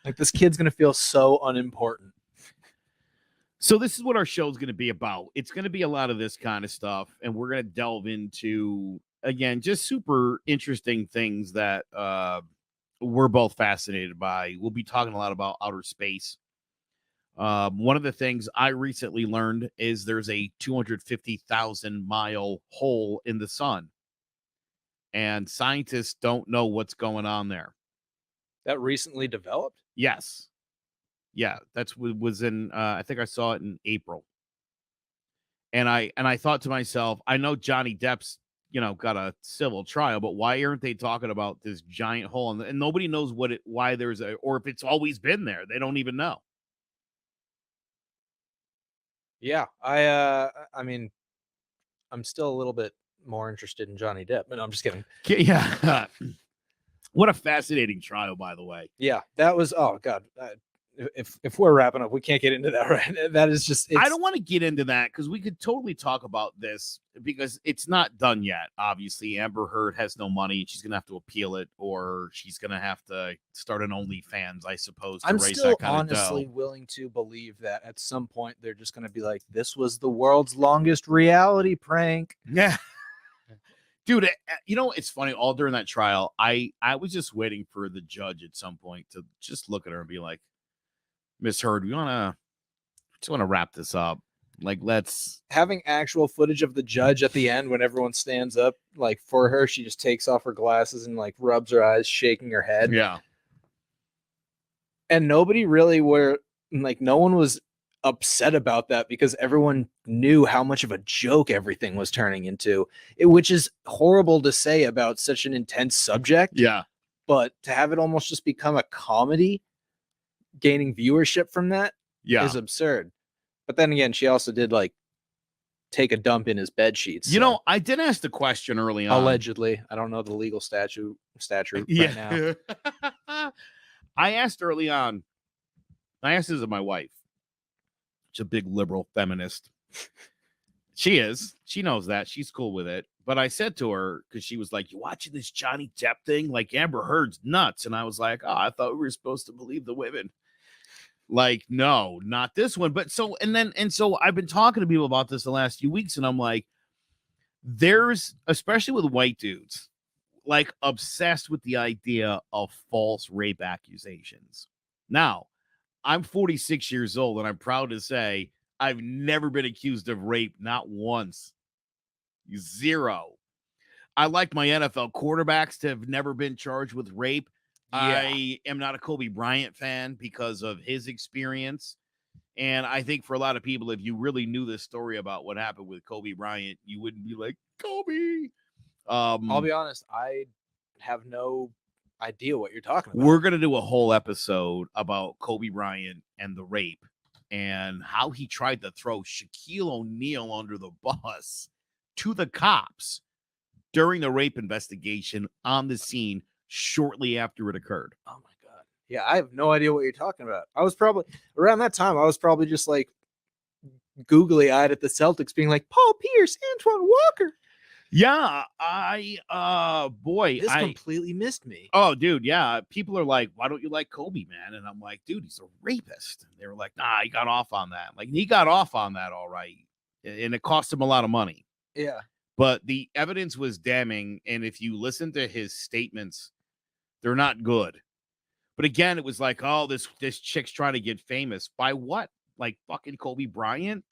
Like, this kid's going to feel so unimportant. So this is what our show is going to be about. It's going to be a lot of this kind of stuff, and we're going to delve into, again, just super interesting things that we're both fascinated by. We'll be talking a lot about outer space. One of the things I recently learned is there's a 250,000-mile hole in the sun, and scientists don't know what's going on there. That recently developed? Yes. Yeah, that's what was in, I think I saw it in April. And I thought to myself, I know Johnny Depp's, got a civil trial, but why aren't they talking about this giant hole? And nobody knows why there's or if it's always been there. They don't even know. Yeah, I mean, I'm still a little bit more interested in Johnny Depp, but no, I'm just kidding. Yeah. What a fascinating trial, by the way. Yeah, that was, oh God. If we're wrapping up, we can't get into that, right? That is just, I don't want to get into that because we could totally talk about this because it's not done yet. Obviously, Amber Heard has no money. She's going to have to appeal it, or she's going to have to start an OnlyFans, I suppose, to I'm raise still that kind honestly of dough. willing to believe that at some point they're just going to be like, this was the world's longest reality prank. Yeah. Dude, it's funny. All during that trial, I was just waiting for the judge at some point to just look at her and be like, Miss Heard, we just want to wrap this up. Like, let's having actual footage of the judge at the end when everyone stands up, like for her, she just takes off her glasses and like rubs her eyes, shaking her head. Yeah. And nobody really no one was upset about that because everyone knew how much of a joke everything was turning into, which is horrible to say about such an intense subject. Yeah. But to have it almost just become a comedy, gaining viewership from that is absurd. But then again, she also did like take a dump in his bed sheets. I did ask the question early on. Allegedly. I don't know the legal statute right now. I asked early on. I asked this of my wife. She's a big liberal feminist. She is. She knows that. She's cool with it. But I said to her, because she was like, you watching this Johnny Depp thing? Like, Amber Heard's nuts. And I was like, oh, I thought we were supposed to believe the women. Like, no, not this one. But so I've been talking to people about this the last few weeks, and I'm like, there's, especially with white dudes, like obsessed with the idea of false rape accusations. Now, I'm 46 years old, and I'm proud to say I've never been accused of rape, not once. Zero. I like my NFL quarterbacks to have never been charged with rape. Yeah. I am not a Kobe Bryant fan because of his experience. And I think for a lot of people, if you really knew the story about what happened with Kobe Bryant, you wouldn't be like, Kobe. I'll be honest, I have no idea what you're talking about. We're going to do a whole episode about Kobe Bryant and the rape and how he tried to throw Shaquille O'Neal under the bus to the cops during the rape investigation on the scene shortly after it occurred. Oh my God. Yeah, I have no idea what you're talking about. I was probably around that time, I was probably just like googly eyed at the Celtics being like, Paul Pierce, Antoine Walker. Yeah, this completely missed me. Oh, dude, yeah. People are like, why don't you like Kobe, man? And I'm like, dude, he's a rapist. And they were like, nah, he got off on that. Like, he got off on that all right. And it cost him a lot of money. Yeah. But the evidence was damning. And if you listen to his statements, they're not good. But again, it was like, oh, this chick's trying to get famous. By what? Like fucking Kobe Bryant?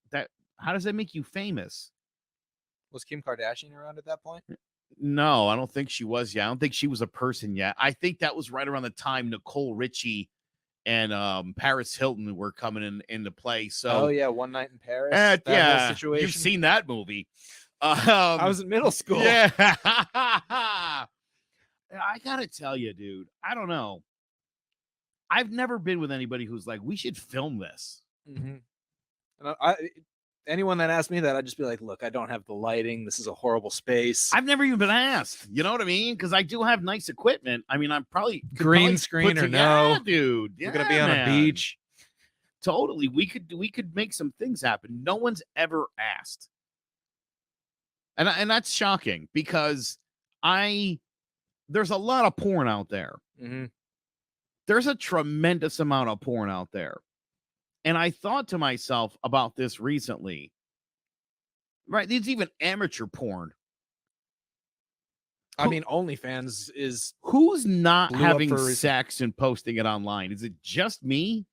How does that make you famous? Was Kim Kardashian around at that point? No, I don't think she was yet. I don't think she was a person yet. I think that was right around the time Nicole Richie and Paris Hilton were coming into play. So, oh yeah, One Night in Paris. That whole yeah, situation. you've seen that movie. I was in middle school. Yeah. I gotta tell you, dude, I don't know. I've never been with anybody who's like, we should film this. Mm-hmm. And anyone that asked me that, I'd just be like, look, I don't have the lighting. This is a horrible space. I've never even been asked. You know what I mean? Because I do have nice equipment. I mean, I'm probably green screen or no, dude. We're gonna be on a beach. Totally. We could make some things happen. No one's ever asked. And that's shocking because there's a lot of porn out there. Mm-hmm. There's a tremendous amount of porn out there. And I thought to myself about this recently. Right? There's even amateur porn. I mean, OnlyFans is who's not having sex and posting it online? Is it just me?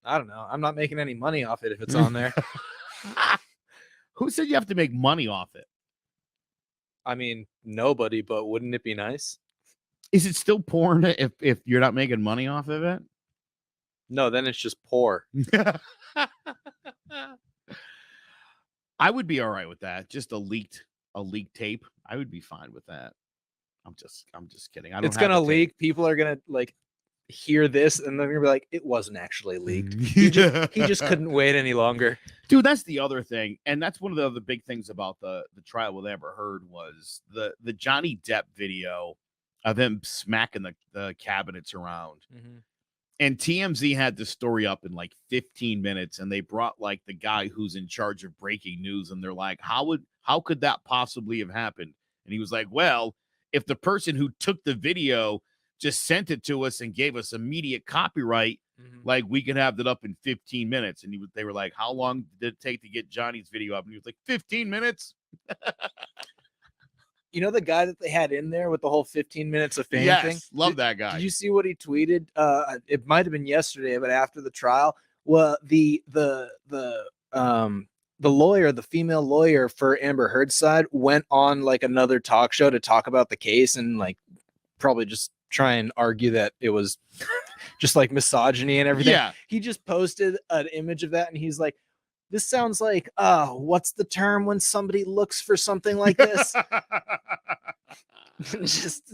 I don't know. I'm not making any money off it if it's on there. Who said you have to make money off it? I mean, nobody, but wouldn't it be nice? Is it still porn if you're not making money off of it? No, then it's just poor. I would be all right with that. Just a leaked tape. I would be fine with that. I'm just kidding. It's gonna leak. People are gonna like hear this and they're gonna be like, it wasn't actually leaked. He just couldn't wait any longer. Dude, that's the other thing. And that's one of the other big things about the trial we ever heard was the Johnny Depp video of him smacking the cabinets around. Mm-hmm. And TMZ had the story up in like 15 minutes, and they brought like the guy who's in charge of breaking news, and they're like, how could that possibly have happened? And he was like, well, if the person who took the video just sent it to us and gave us immediate copyright, like we could have that up in 15 minutes. And they were like, how long did it take to get Johnny's video up? And he was like, 15 minutes. You know the guy that they had in there with the whole 15 minutes of fame thing? Love that guy. Did you see what he tweeted? It might have been yesterday, but after the trial, well, the lawyer, the female lawyer for Amber Heard's side, went on like another talk show to talk about the case and like probably just try and argue that it was just like misogyny and everything. Yeah. He just posted an image of that and he's like, this sounds like, what's the term when somebody looks for something like this? Just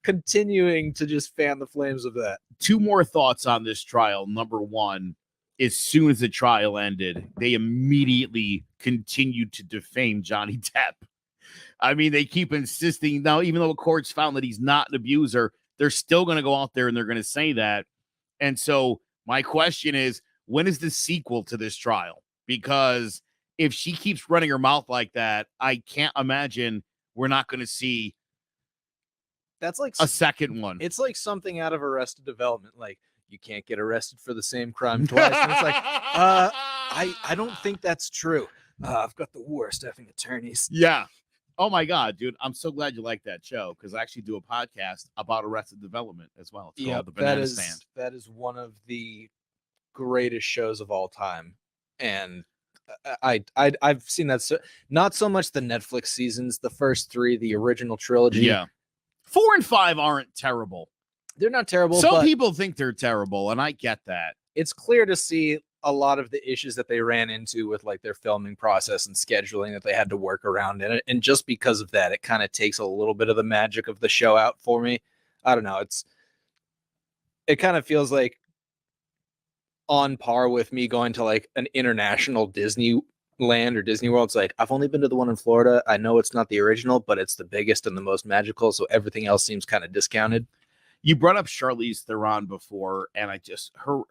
continuing to just fan the flames of that. Two more thoughts on this trial. Number one, as soon as the trial ended, they immediately continued to defame Johnny Depp. I mean, they keep insisting now, even though the courts found that he's not an abuser, they're still going to go out there and they're going to say that. And so my question is, when is the sequel to this trial? Because if she keeps running her mouth like that, I can't imagine we're not going to see that's like a second one. It's like something out of Arrested Development. Like, you can't get arrested for the same crime twice. And it's like, I don't think that's true. I've got the worst effing attorneys. Yeah. Oh my God, dude. I'm so glad you like that show because I actually do a podcast about Arrested Development as well. It's called The Banana Stand. That is one of the greatest shows of all time. And I've seen that. Not so much the Netflix seasons, the first three, the original trilogy. Yeah. 4 and 5 aren't terrible. They're not terrible. Some people think they're terrible, and I get that. It's clear to see a lot of the issues that they ran into with like their filming process and scheduling that they had to work around in it. And just because of that, it kind of takes a little bit of the magic of the show out for me. I don't know. It kind of feels like on par with me going to like an international Disneyland or Disney World. It's like, I've only been to the one in Florida. I know it's not the original, but it's the biggest and the most magical. So everything else seems kind of discounted. You brought up Charlize Theron before, and I just her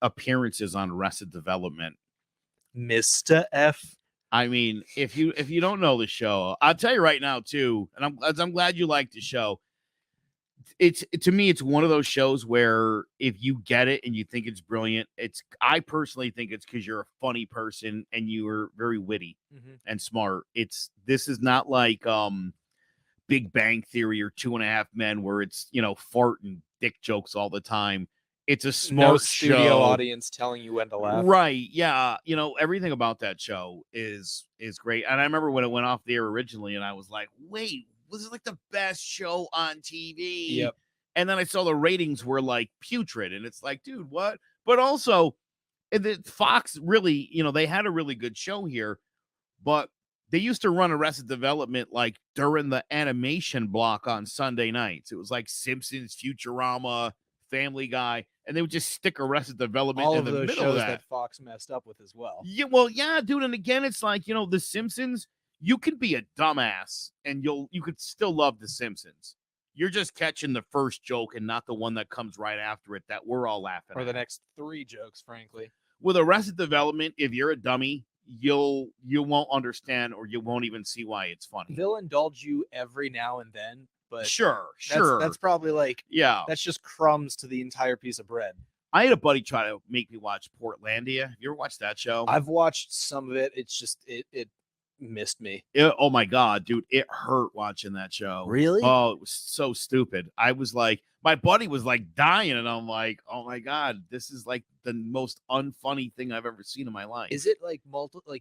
appearances on Arrested Development, Mr. F. I mean, if you don't know the show, I'll tell you right now too, and I'm glad you like the show. To me, it's one of those shows where if you get it and you think it's brilliant, I personally think it's because you're a funny person and you are very witty and smart. This is not like Big Bang Theory or 2.5 Men where it's, fart and dick jokes all the time. It's a smart studio audience telling you when to laugh. Right. Yeah. Everything about that show is great. And I remember when it went off the air originally and I was like, wait, was it like the best show on TV? Yep. And then I saw the ratings were like putrid, and it's like, dude, what? But also, Fox really, they had a really good show here, but they used to run Arrested Development like during the animation block on Sunday nights. It was like Simpsons, Futurama, Family Guy, and they would just stick Arrested Development All in of the those middle shows of that. Fox messed up with as well. Yeah, well, yeah, dude. And again, it's like, The Simpsons, you can be a dumbass and you could still love The Simpsons. You're just catching the first joke and not the one that comes right after it that we're all laughing at. Or the next 3 jokes, frankly. With Arrested Development, if you're a dummy, you won't understand, or you won't even see why it's funny. They'll indulge you every now and then, but sure. That's probably like, yeah, that's just crumbs to the entire piece of bread. I had a buddy try to make me watch Portlandia. Have you ever watched that show? I've watched some of it. It's just it missed me. Oh my god, dude, it hurt watching that show. Really? Oh, it was so stupid. I was like, my buddy was like dying, and I'm like, oh my god, this is like the most unfunny thing I've ever seen in my life. Is it like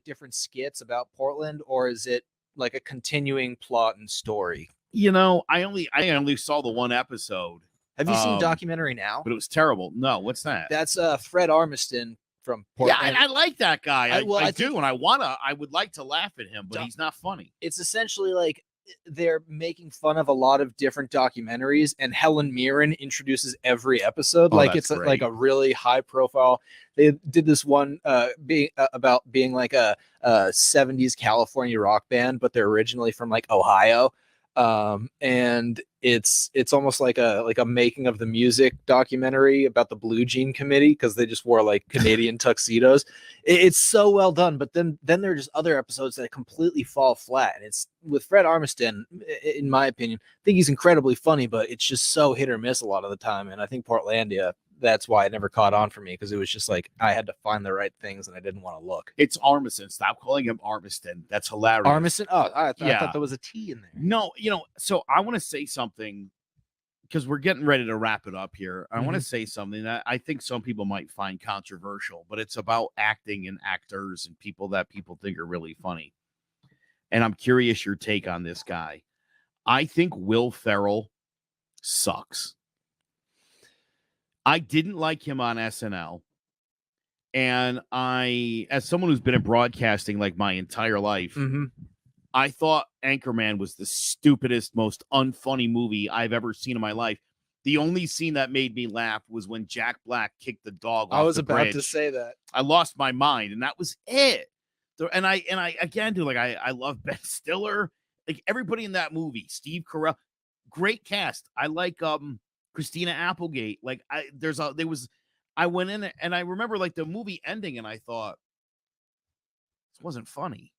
different skits about Portland, or is it like a continuing plot and story? I only saw the one episode. Have you seen Documentary Now? But it was terrible. No, what's that? That's Fred Armisen from Portland. Yeah, I like that guy. I do, and I would like to laugh at him, but he's not funny. It's essentially like they're making fun of a lot of different documentaries, and Helen Mirren introduces every episode. Like it's like a really high profile. They did this one about being like a 70s California rock band, but they're originally from like Ohio. And it's almost like a making of the music documentary about the Blue Jean Committee, because they just wore like Canadian tuxedos. It's so well done, but then there are just other episodes that completely fall flat. And it's with Fred Armisen, in my opinion, I think he's incredibly funny, but it's just so hit or miss a lot of the time. And I think Portlandia, that's why it never caught on for me, because it was just like I had to find the right things and I didn't want to look. It's Armisen. Stop calling him Armisen. That's hilarious. Armisen? Oh, I thought there was a T in there. No, so I want to say something, because we're getting ready to wrap it up here. I want to say something that I think some people might find controversial, but it's about acting and actors and people that people think are really funny. And I'm curious your take on this guy. I think Will Ferrell sucks. I didn't like him on SNL. And as someone who's been in broadcasting like my entire life, I thought Anchorman was the stupidest, most unfunny movie I've ever seen in my life. The only scene that made me laugh was when Jack Black kicked the dog off I was the about bridge. to say that. I lost my mind, and that was it. And I again, dude, like I love Ben Stiller. Like everybody in that movie, Steve Carell, great cast. I like Christina Applegate. Like I went in and I remember like the movie ending, and I thought this wasn't funny.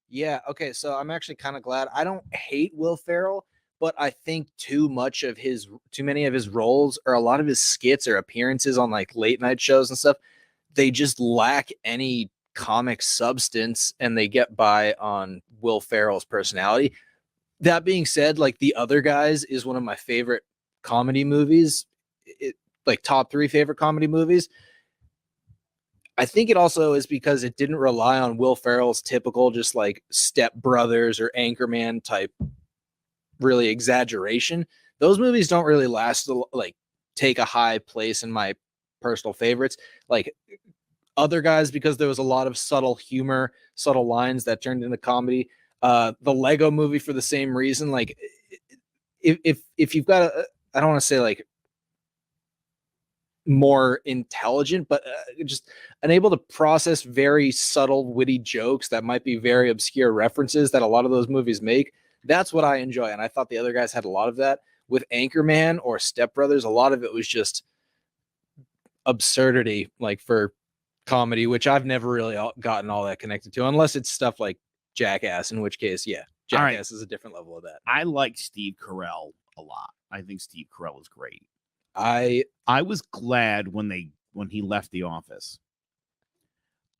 Yeah, okay, so I'm actually kind of glad. I don't hate Will Ferrell, but I think too many of his roles, or a lot of his skits or appearances on like late night shows and stuff, they just lack any comic substance, and they get by on Will Ferrell's personality. That being said, like The Other Guys is one of my favorite comedy movies, like top 3 favorite comedy movies. I think it also is because it didn't rely on Will Ferrell's typical just like Step Brothers or Anchorman type really exaggeration. Those movies don't really like take a high place in my personal favorites. Like Other Guys, because there was a lot of subtle humor, subtle lines that turned into comedy. The Lego Movie for the same reason. Like if you've got I don't want to say like more intelligent, but just unable to process very subtle, witty jokes that might be very obscure references that a lot of those movies make. That's what I enjoy. And I thought The Other Guys had a lot of that. With Anchorman or Step Brothers, a lot of it was just absurdity, like for comedy, which I've never really gotten all that connected to, unless it's stuff like Jackass, in which case, yeah, Jackass is a different level of that. I like Steve Carell a lot. I think Steve Carell is great. I was glad when he left The Office.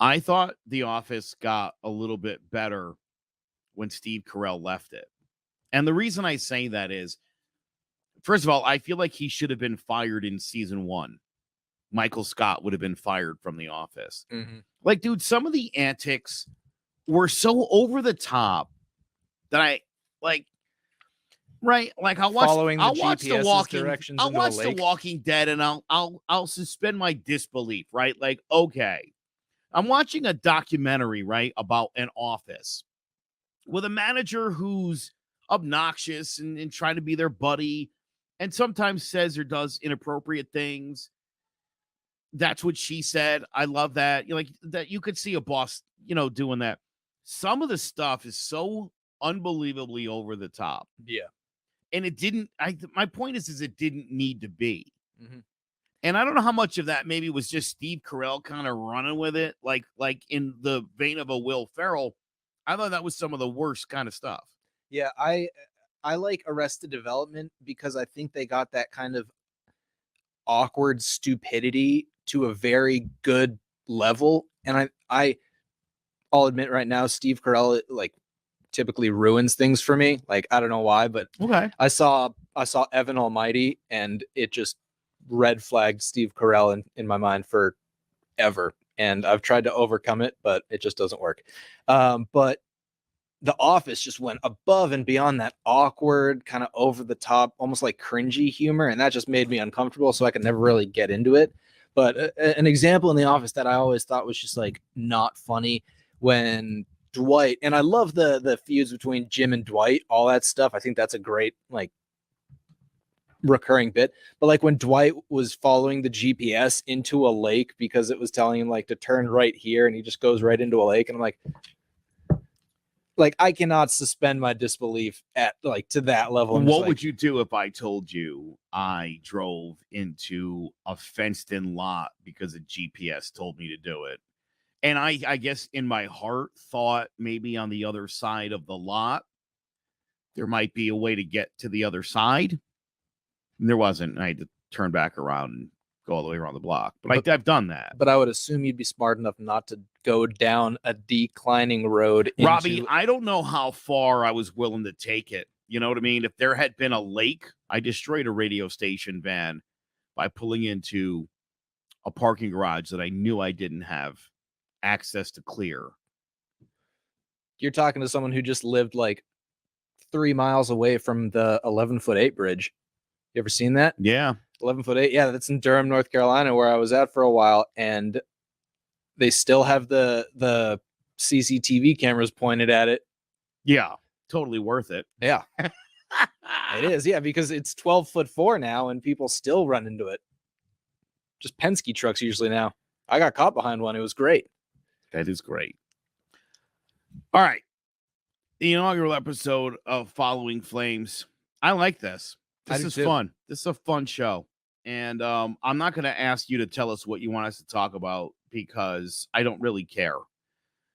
I thought The Office got a little bit better when Steve Carell left it. And the reason I say that is, first of all, I feel like he should have been fired in season 1. Michael Scott would have been fired from The Office. Like, dude, some of the antics were so over the top that Right? Like I'll watch The Walking Dead, and I'll suspend my disbelief, right? Like, okay, I'm watching a documentary, right, about an office with a manager who's obnoxious and trying to be their buddy and sometimes says or does inappropriate things. That's what she said. I love that. You know, like that you could see a boss, doing that. Some of the stuff is so unbelievably over the top. Yeah. And it didn't my point is it didn't need to be. Mm-hmm. And I don't know how much of that maybe was just Steve Carell kind of running with it, like in the vein of a Will Ferrell. I thought that was some of the worst kind of stuff. Yeah, I like Arrested Development because I think they got that kind of awkward stupidity to a very good level. And I'll admit right now, Steve Carell like typically ruins things for me. Like I don't know why, but okay. I saw Evan Almighty, and it just red flagged Steve Carell in my mind forever. And I've tried to overcome it, but it just doesn't work. But The Office just went above and beyond that awkward, kind of over the top, almost like cringy humor. And that just made me uncomfortable. So I could never really get into it. But an example in The Office that I always thought was just like not funny when Dwight, and I love the feuds between Jim and Dwight, all that stuff. I think that's a great like recurring bit. But like when Dwight was following the GPS into a lake because it was telling him like to turn right here, and he just goes right into a lake, and I'm like I cannot suspend my disbelief at like to that level. What would you do if I told you I drove into a fenced-in lot because a GPS told me to do it? And I guess in my heart thought maybe on the other side of the lot there might be a way to get to the other side. And there wasn't. I had to turn back around and go all the way around the block. But I've done that. But I would assume you'd be smart enough not to go down a declining road. Robbie, I don't know how far I was willing to take it. You know what I mean? If there had been a lake, I destroyed a radio station van by pulling into a parking garage that I knew I didn't have access to clear. You're talking to someone who just lived like 3 miles away from the 11-foot-8 bridge. You ever seen that? Yeah. 11-foot-8. Yeah, that's in Durham, North Carolina, where I was at for a while. And they still have the CCTV cameras pointed at it. Yeah. Totally worth it. Yeah. It is. Yeah, because it's 12'4" now and people still run into it. Just Penske trucks usually now. I got caught behind one. It was great. That is great. All right. The inaugural episode of Following Flames. I like this. This is fun. This is a fun show. And I'm not going to ask you to tell us what you want us to talk about because I don't really care.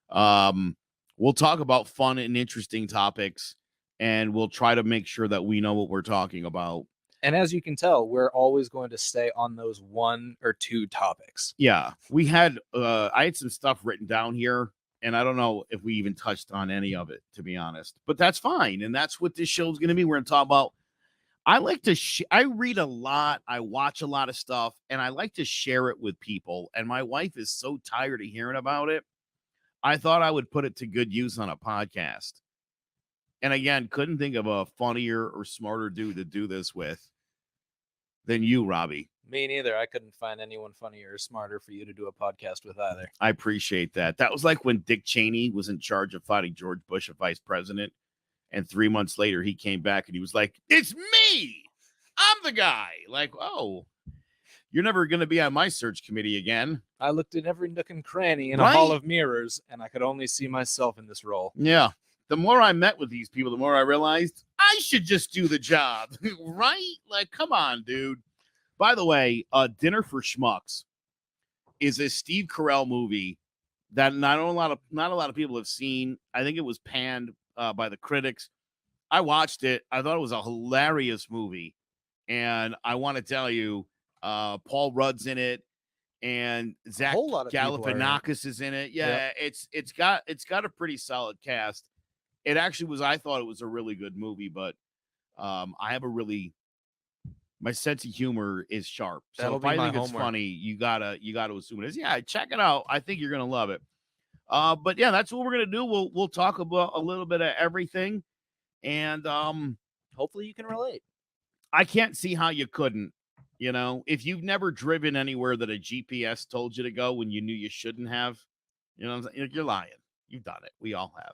We'll talk about fun and interesting topics, and we'll try to make sure that we know what we're talking about. And as you can tell, we're always going to stay on those 1 or 2 topics. Yeah. I had some stuff written down here, and I don't know if we even touched on any of it, to be honest. But that's fine, and that's what this show's going to be. We're going to talk about I like to I read a lot, I watch a lot of stuff, and I like to share it with people. And my wife is so tired of hearing about it. I thought I would put it to good use on a podcast. And again, couldn't think of a funnier or smarter dude to do this with than you, Robbie. Me neither. I couldn't find anyone funnier or smarter for you to do a podcast with either. I appreciate that. That was like when Dick Cheney was in charge of fighting George Bush, a vice president. And 3 months later, he came back and he was like, "It's me. I'm the guy." Like, oh, you're never going to be on my search committee again. I looked in every nook and cranny in a hall of mirrors, and I could only see myself in this role. Yeah. The more I met with these people, the more I realized I should just do the job. Right? Like, come on, dude. By the way, Dinner for Schmucks is a Steve Carell movie that not a lot of people have seen. I think it was panned by the critics. I watched it. I thought it was a hilarious movie. And I want to tell you, Paul Rudd's in it, and Zach Galifianakis is in it. Yeah, it's got a pretty solid cast. It actually I thought it was a really good movie, but my sense of humor is sharp. So if I think it's funny, you gotta assume it is. Yeah, check it out. I think you're gonna love it. But yeah, that's what we're gonna do. We'll talk about a little bit of everything, and hopefully you can relate. I can't see how you couldn't. You know, if you've never driven anywhere that a GPS told you to go when you knew you shouldn't have, you know, you're lying. You've done it. We all have.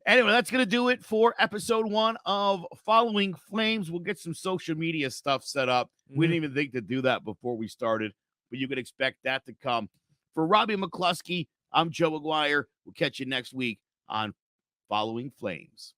Anyway, that's going to do it for episode 1 of Following Flames. We'll get some social media stuff set up. We didn't even think to do that before we started, but you can expect that to come. For Robbie McCluskey, I'm Joe Aguirre. We'll catch you next week on Following Flames.